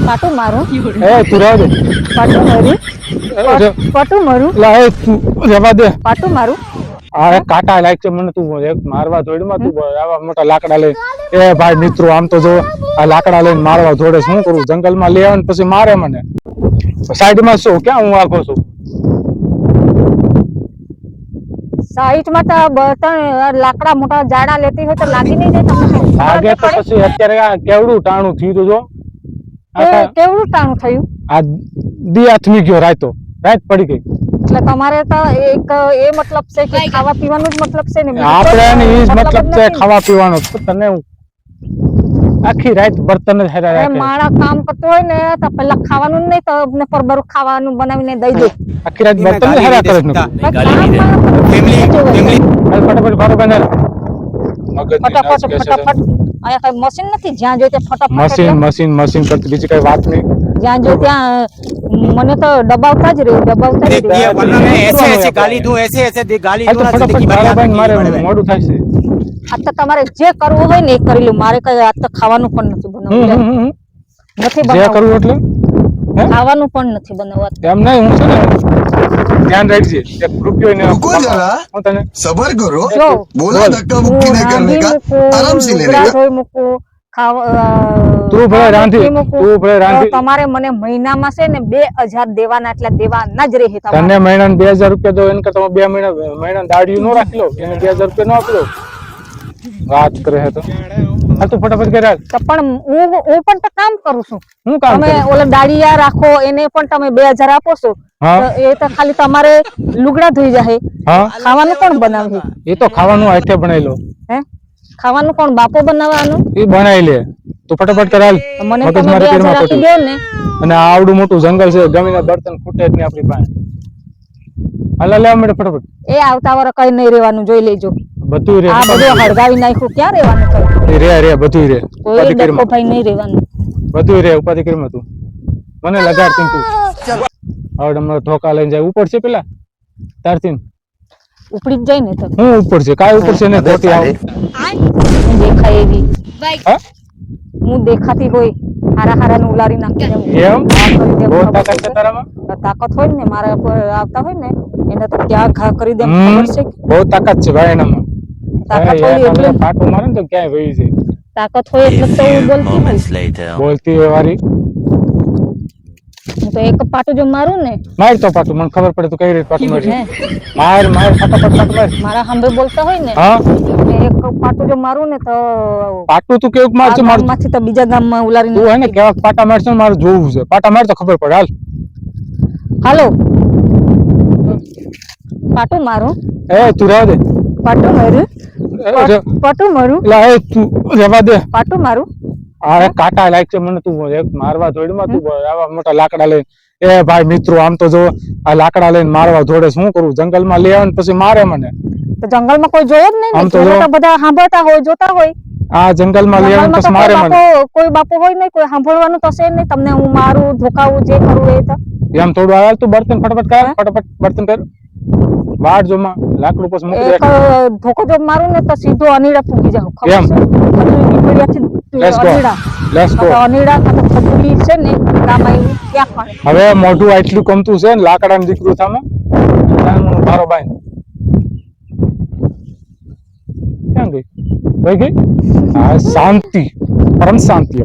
પાટું મારું એ તું રહેવા દે પાટું મારું પાટું મારું લા એ તું રહેવા દે પાટું મારું આ એક કાંટા લાગ છે મને તું એક મારવા જોડમાં તું આવા મોટા લાકડા લઈ એ ભાઈ મિત્રો આમ તો જો આ લાકડા લઈને મારવા જોડે શું કરું જંગલમાં લઈ આવે ને પછી મારે મને સાઈડમાં શું ક્યાં હું આખો છું સાઈડમાં તો બર્તન લાકડા મોટા જાડા લેતી હોય તો લાગી નહીં જાય તમને આગે તો પછી અત્યારે આ કેવડું ટાણું થયું તું જો કેવડું ટાણું થયું આ દી હાથમી ગયો રાતો રાત પડી ગઈ એટલે તમારે તો એક એ મતલબ છે કે ખાવા પીવાનું જ મતલબ છે ને આપણે એને ઈ જ મતલબ છે ખાવા પીવાનો તને આખી રાત બર્તન જ હેરા રાખે મારા કામ કરતો હોય ને તો પેલા ખાવાનું નહીં તો ને પરબરું ખાવાનું બનાવીને દઈ દે આખી રાત બર્તન જ હેરા કરે ફટાફટ ભારો બને ફટાફટ ફટાફટ અહીંયા કઈ મશીન નથી જ્યાં જોઈએ ત્યાં ફટાફટ મશીન કરતી બીજી કઈ વાત નહીં જ્યાં જોઈએ ત્યાં મને તો દબાવતા જ રહ્યું ऐसे ऐसे गाली दूं ऐसे ऐसे गाली दूं ना जिंदगी भर याद મારે મોડું થાય છે આ તો તમારે જે કરવું હોય ને એ કરી લો મારે કઈ આ તો ખાવાનું પણ નથી બનાવવું નથી જે કરવું એટલે ખાવાનું પણ નથી બનાવવા એમ નહીં હું છે ને ધ્યાન રાખજે એક રૂપિયો ને रुको जरा હું તને सबर करो જો बोला धक्का मुक्की नहीं करने का आराम से लेने का તું ભલે રાંધી તમારે મને મહિનામાં છે ને 2000 દેવાના એટલે દેવાના જ રહે તને મહિનાના 2000 રૂપિયા દો એને કરતા 2 મહિના દાડિયું નો રાખી લો એને 2000 રૂપિયા નો આપી દો વાત કરે હે તો આ તું ફટાફટ કર તો પણ હું પણ તો કામ કરું છું હું કામ તમે ઓલા દાડિયા રાખો એને પણ તમે 2000 આપો છો તો એ તો ખાલી તમારે લુગડા ધોઈ જાય ખાવાનું કોણ બનાવે એ તો ખાવાનું આઠે બનાવી લો હે ખાવાનું કોણ બાપો બનાવવાનું એ બનાવી લે તું ફટાફટ કરાલ મને તમે 2000 આપી દો ને અને આવડું મોટું જંગલ છે ગમીને બર્તન ખૂટે જ નહીં આપણી પાસે હાલ લેવા મળે ફટાફટ એ આવતા વર કઈ નહીં રહેવાનું જોઈ લેજો બધું રે આ બધું હળગાવી નાખ્યું ક્યાં રહેવાનું કઈ રે બધું રે કોઈ ડખો ભાઈ નહીં રહેવાનું બધું રે ઉપાધિ કરીમાં તું મને લગાડ તું હવે અમારો ઠોકા લઈને જાય ઉપર છે પેલા તારથી ઉપડી જ જાય ને તો હું ઉપર છે કાય ઉપર છે ને ખોટી આવ હું દેખાય એવી હા હું દેખાતી હોય હારા હારા નું ઉલારી નાખી દઉં એમ બહુ તાકાત છે તારામાં તાકાત હોય ને મારા પર આવતા હોય ને એને તો ક્યાં ઘા કરી દે ખબર છે બહુ તાકાત છે ભાઈ એનામાં તાકાત હોય એટલે પાટો મારે ને તો ક્યાંય વહી જાય તાકાત હોય એટલે તો હું બોલતી હોય વારી હું તો એક પાટો જો મારું ને માર તો પાટું મને ખબર પડે તો કઈ રીતે પાટું મારી માર ફટાફટ પાટું માર મારા સામે બોલતા હોય ને હા એક પાટો જો મારું ને તો પાટું તું કેવું મારશે માર માંથી તો બીજા ગામમાં ઉલારી તું હે ને કેવા પાટા મારશે મારે જોવું છે પાટા માર તો ખબર પડે હાલ હાલો પાટું મારું એ તું રહેવા દે પાટું મારું પાટું મારું લા એ તું રહેવા દે પાટું મારું આ એક કાંટા લાગ છે મને તું એક મારવા જોડમાં તું આવા મોટા લાકડા લઈને એ ભાઈ મિત્રો આમ તો જો આ લાકડા લઈને મારવા જોડે શું કરું જંગલમાં લઈ આવે ને પછી મારે મને તો જંગલમાં કોઈ જોયો જ નહીં આમ તો ને બધા સાંભળતા હોય જોતા હોય આ જંગલમાં લઈ આવે ને પછી મારે મને કોઈ બાપો હોય નહીં કોઈ સાંભળવાનું થશે નહીં તમને હું મારું ધોકાવું જે કરું એ તો એમ થોડું આવે તું બર્તન ફટાફટ કર ફટાફટ બર્તન કર વાડ જો માં લાકડું પછી મૂકી એક ધોકો જો મારું ને તો સીધો અનીડા પૂગી જાવ એમ લેટ્સ ગો અનીડા તો ખજૂરી છે ને ગામ આવ્યું ક્યાં ખાય હવે મોઢું આટલું કમતું છે ને લાકડાનું દીકરું થામે મારો બાઈ ક્યાં ગઈ વહી ગઈ હા શાંતિ પરમ શાંતિ